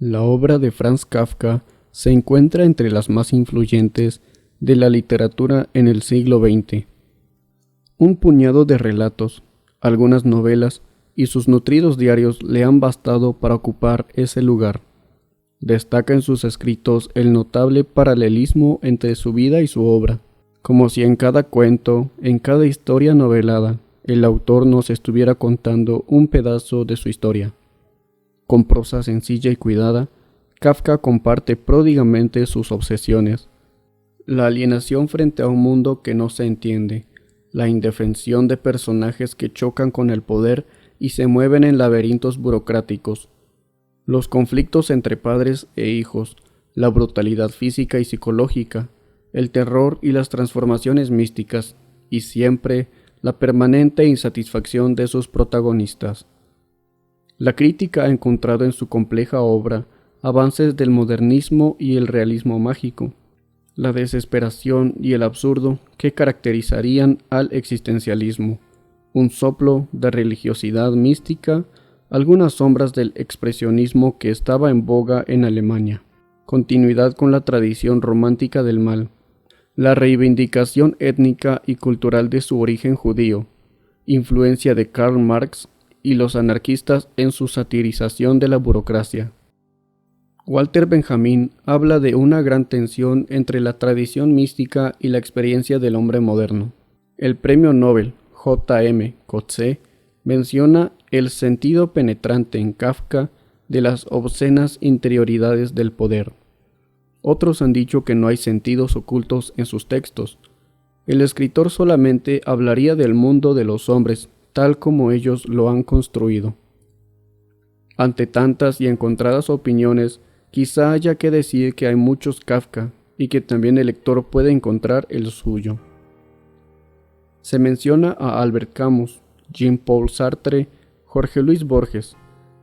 La obra de Franz Kafka se encuentra entre las más influyentes de la literatura en el siglo XX. Un puñado de relatos, algunas novelas y sus nutridos diarios le han bastado para ocupar ese lugar. Destaca en sus escritos el notable paralelismo entre su vida y su obra, como si en cada cuento, en cada historia novelada, el autor nos estuviera contando un pedazo de su historia. Con prosa sencilla y cuidada, Kafka comparte pródigamente sus obsesiones: la alienación frente a un mundo que no se entiende, la indefensión de personajes que chocan con el poder y se mueven en laberintos burocráticos, los conflictos entre padres e hijos, la brutalidad física y psicológica, el terror y las transformaciones místicas, y siempre la permanente insatisfacción de sus protagonistas. La crítica ha encontrado en su compleja obra avances del modernismo y el realismo mágico, la desesperación y el absurdo que caracterizarían al existencialismo, un soplo de religiosidad mística, algunas sombras del expresionismo que estaba en boga en Alemania, continuidad con la tradición romántica del mal, la reivindicación étnica y cultural de su origen judío, influencia de Karl Marx y los anarquistas en su satirización de la burocracia. Walter Benjamin habla de una gran tensión entre la tradición mística y la experiencia del hombre moderno. El premio Nobel J. M. Coetzee menciona el sentido penetrante en Kafka de las obscenas interioridades del poder. Otros han dicho que no hay sentidos ocultos en sus textos. El escritor solamente hablaría del mundo de los hombres tal como ellos lo han construido. Ante tantas y encontradas opiniones, quizá haya que decir que hay muchos Kafka y que también el lector puede encontrar el suyo. Se menciona a Albert Camus, Jean-Paul Sartre, Jorge Luis Borges,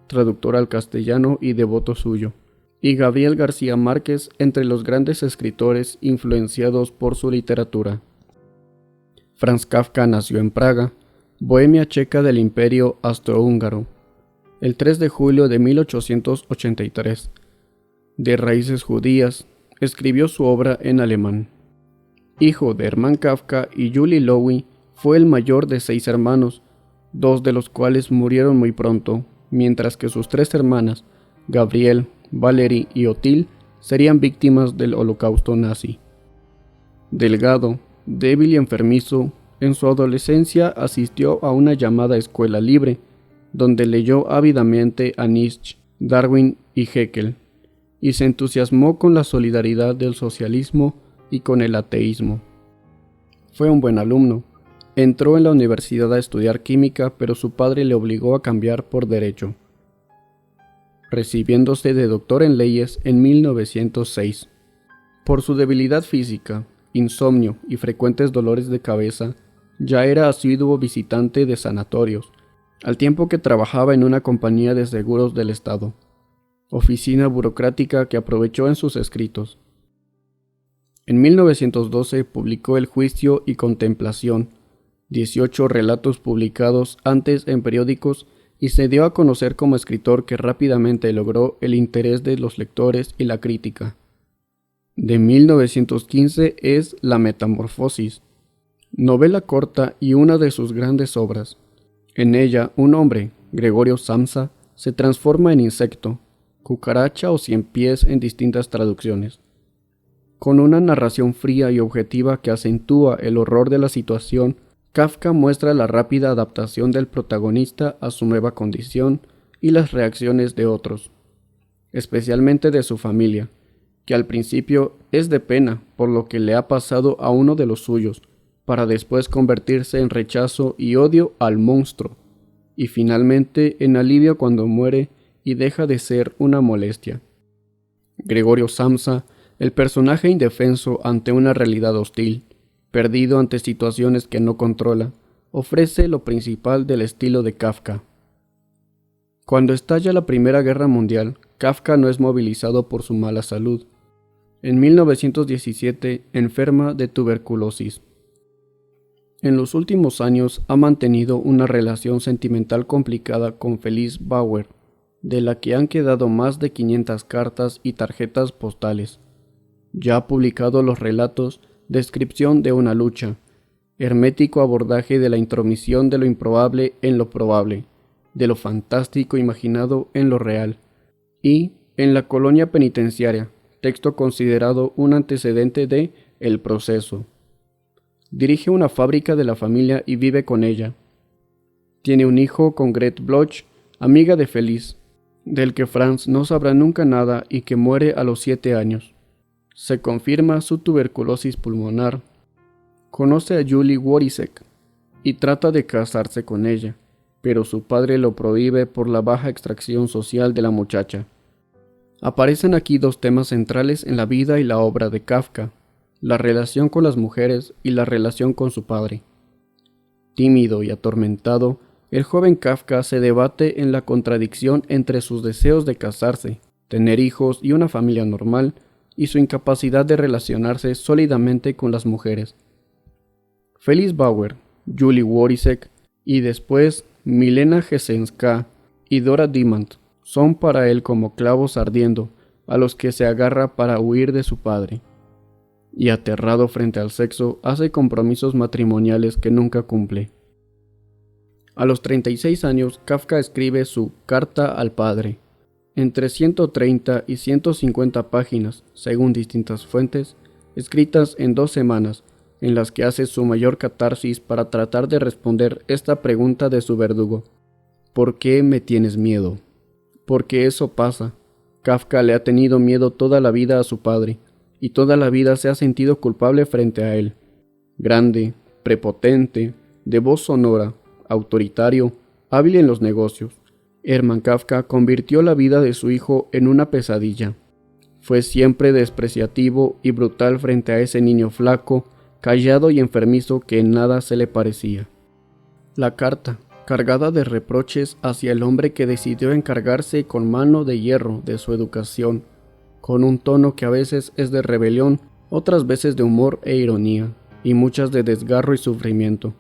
traductor al castellano y devoto suyo, y Gabriel García Márquez entre los grandes escritores influenciados por su literatura. Franz Kafka nació en Praga, Bohemia checa del Imperio Austrohúngaro, el 3 de julio de 1883. De raíces judías, escribió su obra en alemán. Hijo de Hermann Kafka y Julie Lowy, fue el mayor de 6 hermanos, 2 de los cuales murieron muy pronto, mientras que sus 3 hermanas, Gabrielle, Valerie y Otil, serían víctimas del holocausto nazi. Delgado, débil y enfermizo, en su adolescencia asistió a una llamada escuela libre, donde leyó ávidamente a Nietzsche, Darwin y Haeckel, y se entusiasmó con la solidaridad del socialismo y con el ateísmo. Fue un buen alumno. Entró en la universidad a estudiar química, pero su padre le obligó a cambiar por derecho, recibiéndose de doctor en leyes en 1906. Por su debilidad física, insomnio y frecuentes dolores de cabeza, ya era asiduo visitante de sanatorios, al tiempo que trabajaba en una compañía de seguros del Estado, oficina burocrática que aprovechó en sus escritos. En 1912 publicó El juicio y contemplación, 18 relatos publicados antes en periódicos, y se dio a conocer como escritor que rápidamente logró el interés de los lectores y la crítica. De 1915 es La Metamorfosis, novela corta y una de sus grandes obras. En ella, un hombre, Gregorio Samsa, se transforma en insecto, cucaracha o ciempiés en distintas traducciones. Con una narración fría y objetiva que acentúa el horror de la situación, Kafka muestra la rápida adaptación del protagonista a su nueva condición y las reacciones de otros, especialmente de su familia, que al principio es de pena por lo que le ha pasado a uno de los suyos, para después convertirse en rechazo y odio al monstruo, y finalmente en alivio cuando muere y deja de ser una molestia. Gregorio Samsa, el personaje indefenso ante una realidad hostil, perdido ante situaciones que no controla, ofrece lo principal del estilo de Kafka. Cuando estalla la Primera Guerra Mundial, Kafka no es movilizado por su mala salud. En 1917 enferma de tuberculosis. En los últimos años ha mantenido una relación sentimental complicada con Felice Bauer, de la que han quedado más de 500 cartas y tarjetas postales. Ya ha publicado los relatos Descripción de una lucha, hermético abordaje de la intromisión de lo improbable en lo probable, de lo fantástico imaginado en lo real, y En la colonia penitenciaria, texto considerado un antecedente de El proceso. Dirige una fábrica de la familia y vive con ella. Tiene un hijo con Grete Bloch, amiga de Feliz, del que Franz no sabrá nunca nada y que muere a los 7 años. Se confirma su tuberculosis pulmonar. Conoce a Julie Worisek y trata de casarse con ella, pero su padre lo prohíbe por la baja extracción social de la muchacha. Aparecen aquí dos temas centrales en la vida y la obra de Kafka: la relación con las mujeres y la relación con su padre. Tímido y atormentado, el joven Kafka se debate en la contradicción entre sus deseos de casarse, tener hijos y una familia normal, y su incapacidad de relacionarse sólidamente con las mujeres. Felice Bauer, Julie Worisek y después Milena Jesenska y Dora Dimant son para él como clavos ardiendo a los que se agarra para huir de su padre. Y aterrado frente al sexo, hace compromisos matrimoniales que nunca cumple. A los 36 años, Kafka escribe su Carta al Padre, entre 130 y 150 páginas, según distintas fuentes, escritas en 2 semanas, en las que hace su mayor catarsis para tratar de responder esta pregunta de su verdugo: ¿por qué me tienes miedo? Porque eso pasa. Kafka le ha tenido miedo toda la vida a su padre, y toda la vida se ha sentido culpable frente a él. Grande, prepotente, de voz sonora, autoritario, hábil en los negocios, Hermann Kafka convirtió la vida de su hijo en una pesadilla. Fue siempre despreciativo y brutal frente a ese niño flaco, callado y enfermizo que en nada se le parecía. La carta, cargada de reproches hacia el hombre que decidió encargarse con mano de hierro de su educación, con un tono que a veces es de rebelión, otras veces de humor e ironía, y muchas de desgarro y sufrimiento.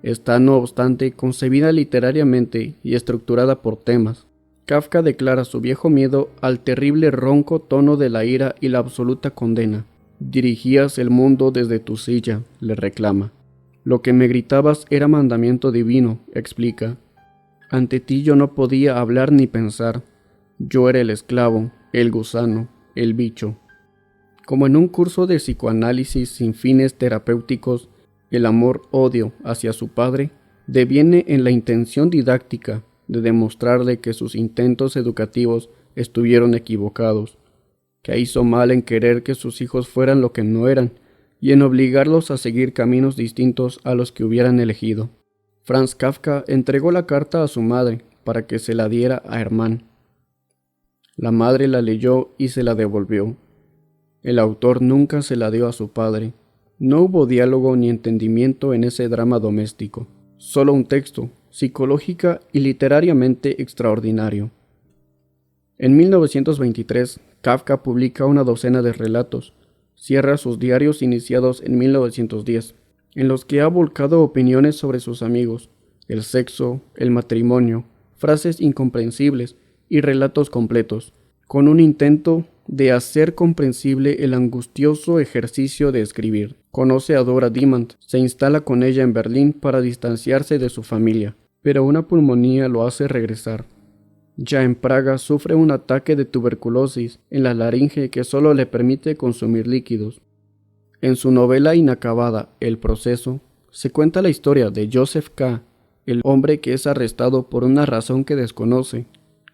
Está, no obstante, concebida literariamente y estructurada por temas. Kafka declara su viejo miedo al terrible ronco tono de la ira y la absoluta condena. «Dirigías el mundo desde tu silla», le reclama. «Lo que me gritabas era mandamiento divino», explica. «Ante ti yo no podía hablar ni pensar. Yo era el esclavo, el gusano, el bicho». Como en un curso de psicoanálisis sin fines terapéuticos, el amor-odio hacia su padre deviene en la intención didáctica de demostrarle que sus intentos educativos estuvieron equivocados, que hizo mal en querer que sus hijos fueran lo que no eran y en obligarlos a seguir caminos distintos a los que hubieran elegido. Franz Kafka entregó la carta a su madre para que se la diera a Hermann. La madre la leyó y se la devolvió. El autor nunca se la dio a su padre. No hubo diálogo ni entendimiento en ese drama doméstico, solo un texto, psicológica y literariamente extraordinario. En 1923, Kafka publica una docena de relatos, cierra sus diarios iniciados en 1910, en los que ha volcado opiniones sobre sus amigos, el sexo, el matrimonio, frases incomprensibles y relatos completos, con un intento de hacer comprensible el angustioso ejercicio de escribir. Conoce a Dora Dimant, se instala con ella en Berlín para distanciarse de su familia, pero una pulmonía lo hace regresar. Ya en Praga sufre un ataque de tuberculosis en la laringe que solo le permite consumir líquidos. En su novela inacabada, El proceso, se cuenta la historia de Joseph K., el hombre que es arrestado por una razón que desconoce,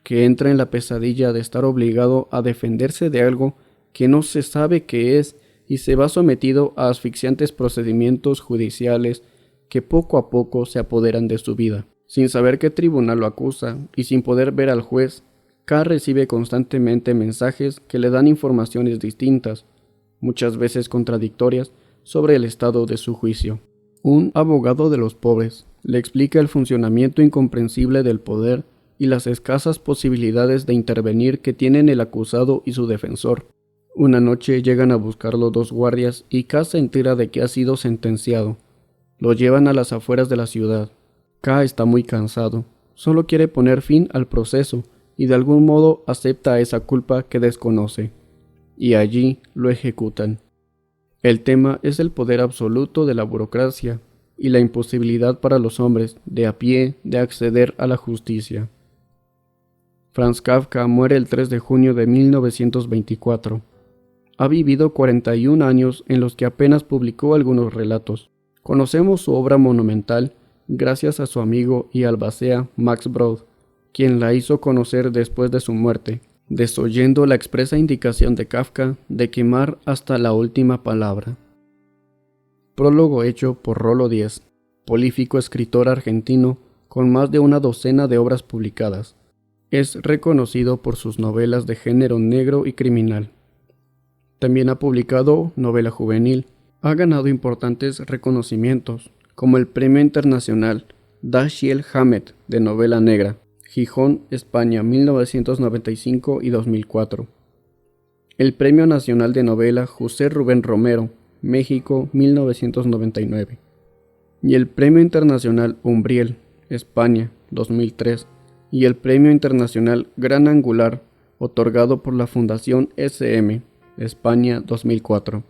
que entra en la pesadilla de estar obligado a defenderse de algo que no se sabe qué es y se va sometido a asfixiantes procedimientos judiciales que poco a poco se apoderan de su vida. Sin saber qué tribunal lo acusa y sin poder ver al juez, K recibe constantemente mensajes que le dan informaciones distintas, muchas veces contradictorias, sobre el estado de su juicio. Un abogado de los pobres le explica el funcionamiento incomprensible del poder y las escasas posibilidades de intervenir que tienen el acusado y su defensor. Una noche llegan a buscarlo 2 guardias y K se entera de que ha sido sentenciado. Lo llevan a las afueras de la ciudad. K está muy cansado, solo quiere poner fin al proceso y de algún modo acepta esa culpa que desconoce, y allí lo ejecutan. El tema es el poder absoluto de la burocracia y la imposibilidad para los hombres de a pie de acceder a la justicia. Franz Kafka muere el 3 de junio de 1924. Ha vivido 41 años en los que apenas publicó algunos relatos. Conocemos su obra monumental gracias a su amigo y albacea Max Brod, quien la hizo conocer después de su muerte, desoyendo la expresa indicación de Kafka de quemar hasta la última palabra. Prólogo hecho por Rolo Díez, prolífico escritor argentino con más de una docena de obras publicadas. Es reconocido por sus novelas de género negro y criminal. También ha publicado novela juvenil. Ha ganado importantes reconocimientos, como el Premio Internacional Dashiell Hammett de Novela Negra, Gijón, España, 1995 y 2004. El Premio Nacional de Novela José Rubén Romero, México, 1999. Y el Premio Internacional Umbriel, España, 2003. Y el Premio Internacional Gran Angular, otorgado por la Fundación SM, España, 2004.